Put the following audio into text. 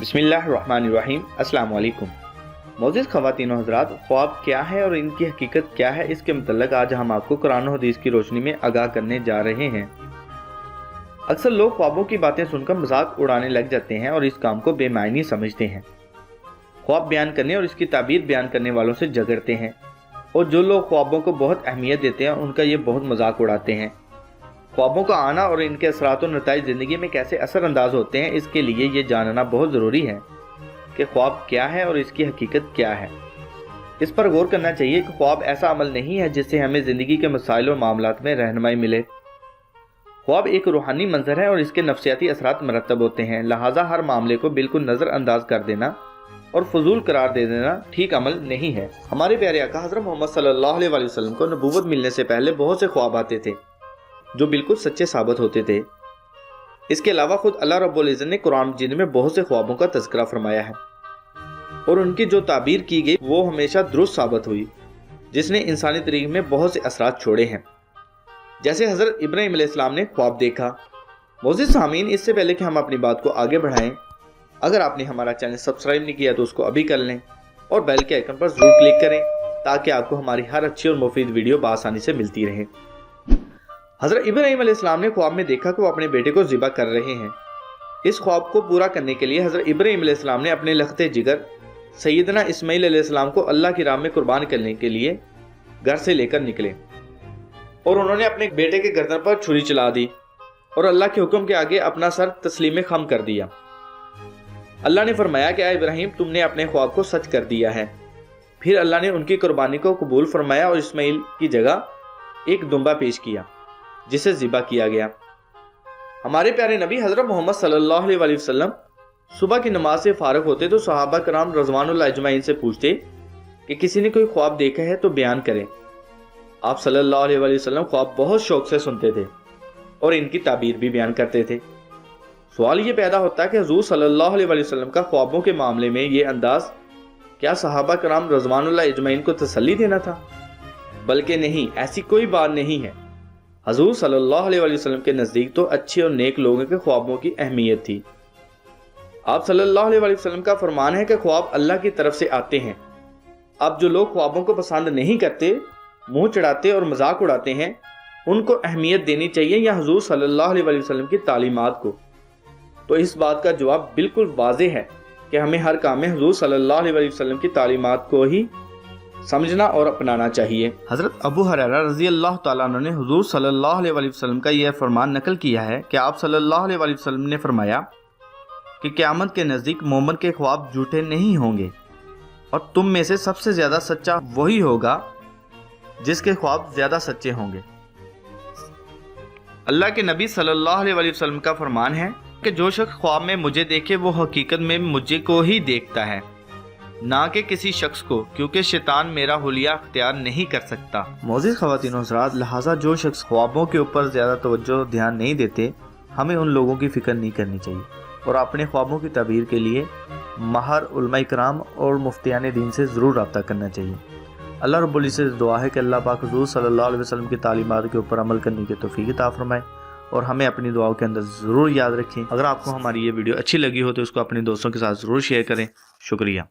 بسم اللہ الرحمن الرحیم۔ السلام علیکم معزز خواتین و حضرات، خواب کیا ہے اور ان کی حقیقت کیا ہے، اس کے متعلق آج ہم آپ کو قرآن و حدیث کی روشنی میں آگاہ کرنے جا رہے ہیں۔ اکثر لوگ خوابوں کی باتیں سن کر مذاق اڑانے لگ جاتے ہیں اور اس کام کو بے معنی سمجھتے ہیں۔ خواب بیان کرنے اور اس کی تعبیر بیان کرنے والوں سے جھگڑتے ہیں، اور جو لوگ خوابوں کو بہت اہمیت دیتے ہیں ان کا یہ بہت مذاق اڑاتے ہیں۔ خوابوں کا آنا اور ان کے اثرات و نتائج زندگی میں کیسے اثر انداز ہوتے ہیں، اس کے لیے یہ جاننا بہت ضروری ہے کہ خواب کیا ہے اور اس کی حقیقت کیا ہے۔ اس پر غور کرنا چاہیے کہ خواب ایسا عمل نہیں ہے جس سے ہمیں زندگی کے مسائل اور معاملات میں رہنمائی ملے۔ خواب ایک روحانی منظر ہے اور اس کے نفسیاتی اثرات مرتب ہوتے ہیں، لہٰذا ہر معاملے کو بالکل نظر انداز کر دینا اور فضول قرار دے دینا ٹھیک عمل نہیں ہے۔ ہمارے پیارے آقا حضرت محمد صلی اللہ علیہ وسلم کو نبوت ملنے سے پہلے بہت سے خواب آتے تھے جو بالکل سچے ثابت ہوتے تھے۔ اس کے علاوہ خود اللہ رب العزت نے قرآن مجید میں بہت سے خوابوں کا تذکرہ فرمایا ہے، اور ان کی جو تعبیر کی گئی وہ ہمیشہ درست ثابت ہوئی، جس نے انسانی تاریخ میں بہت سے اثرات چھوڑے ہیں۔ جیسے حضرت ابراہیم علیہ السلام نے خواب دیکھا۔ معزز سامعین، اس سے پہلے کہ ہم اپنی بات کو آگے بڑھائیں، اگر آپ نے ہمارا چینل سبسکرائب نہیں کیا تو اس کو ابھی کر لیں اور بیل کے آئیکن پر ضرور کلک کریں تاکہ آپ کو ہماری ہر اچھی اور مفید ویڈیو بآسانی سے ملتی رہے۔ حضرت ابراہیم علیہ السلام نے خواب میں دیکھا کہ وہ اپنے بیٹے کو ذبح کر رہے ہیں۔ اس خواب کو پورا کرنے کے لیے حضرت ابراہیم علیہ السلام نے اپنے لخت جگر سیدنا اسماعیل علیہ السلام کو اللہ کی راہ میں قربان کرنے کے لیے گھر سے لے کر نکلے، اور انہوں نے اپنے بیٹے کے گردن پر چھری چلا دی اور اللہ کے حکم کے آگے اپنا سر تسلیم خم کر دیا۔ اللہ نے فرمایا کہ اے ابراہیم، تم نے اپنے خواب کو سچ کر دیا ہے۔ پھر اللہ نے ان کی قربانی کو قبول فرمایا اور اسماعیل کی جگہ ایک دمبا پیش کیا جسے ذبح کیا گیا۔ ہمارے پیارے نبی حضرت محمد صلی اللہ علیہ وسلم صبح کی نماز سے فارغ ہوتے تو صحابہ کرام رضوان اللہ اجمعین سے پوچھتے کہ کسی نے کوئی خواب دیکھا ہے تو بیان کرے۔ آپ صلی اللہ علیہ وسلم خواب بہت شوق سے سنتے تھے اور ان کی تعبیر بھی بیان کرتے تھے۔ سوال یہ پیدا ہوتا ہے کہ حضور صلی اللہ علیہ وسلم کا خوابوں کے معاملے میں یہ انداز کیا صحابہ کرام رضوان اللہ اجمعین کو تسلی دینا تھا؟ بلکہ نہیں، ایسی کوئی بات نہیں ہے۔ حضور صلی اللہ علیہ وسلم کے نزدیک تو اچھے اور نیک لوگوں کے خوابوں کی اہمیت تھی۔ آپ صلی اللہ علیہ وسلم کا فرمان ہے کہ خواب اللہ کی طرف سے آتے ہیں۔ اب جو لوگ خوابوں کو پسند نہیں کرتے، منہ چڑھاتے اور مذاق اڑاتے ہیں، ان کو اہمیت دینی چاہیے یا حضور صلی اللہ علیہ وسلم کی تعلیمات کو؟ تو اس بات کا جواب بالکل واضح ہے کہ ہمیں ہر کام میں حضور صلی اللہ علیہ وسلم کی تعلیمات کو ہی سمجھنا اور اپنانا چاہیے۔ حضرت ابو ہریرہ رضی اللہ تعالیٰ عنہ نے حضور صلی اللہ علیہ وسلم کا یہ فرمان نقل کیا ہے کہ آپ صلی اللہ علیہ وسلم نے فرمایا کہ قیامت کے نزدیک مومن کے خواب جھوٹے نہیں ہوں گے، اور تم میں سے سب سے زیادہ سچا وہی ہوگا جس کے خواب زیادہ سچے ہوں گے۔ اللہ کے نبی صلی اللہ علیہ وسلم کا فرمان ہے کہ جو شخص خواب میں مجھے دیکھے وہ حقیقت میں مجھے کو ہی دیکھتا ہے، نہ کہ کسی شخص کو، کیونکہ شیطان میرا حلیہ اختیار نہیں کر سکتا۔ معزز خواتین و حضرات، لہٰذا جو شخص خوابوں کے اوپر زیادہ توجہ دھیان نہیں دیتے، ہمیں ان لوگوں کی فکر نہیں کرنی چاہیے اور اپنے خوابوں کی تعبیر کے لیے ماہر علماء کرام اور مفتیان دین سے ضرور رابطہ کرنا چاہیے۔ اللہ رب العزت سے دعا ہے کہ اللہ پاک حضور صلی اللہ علیہ وسلم کی تعلیمات کے اوپر عمل کرنے کی توفیق عطا فرمائے اور ہمیں اپنی دعاؤں کے اندر ضرور یاد رکھیں۔ اگر آپ کو ہماری یہ ویڈیو اچھی لگی ہو تو اس کو اپنے دوستوں کے ساتھ ضرور شیئر کریں۔ شکریہ۔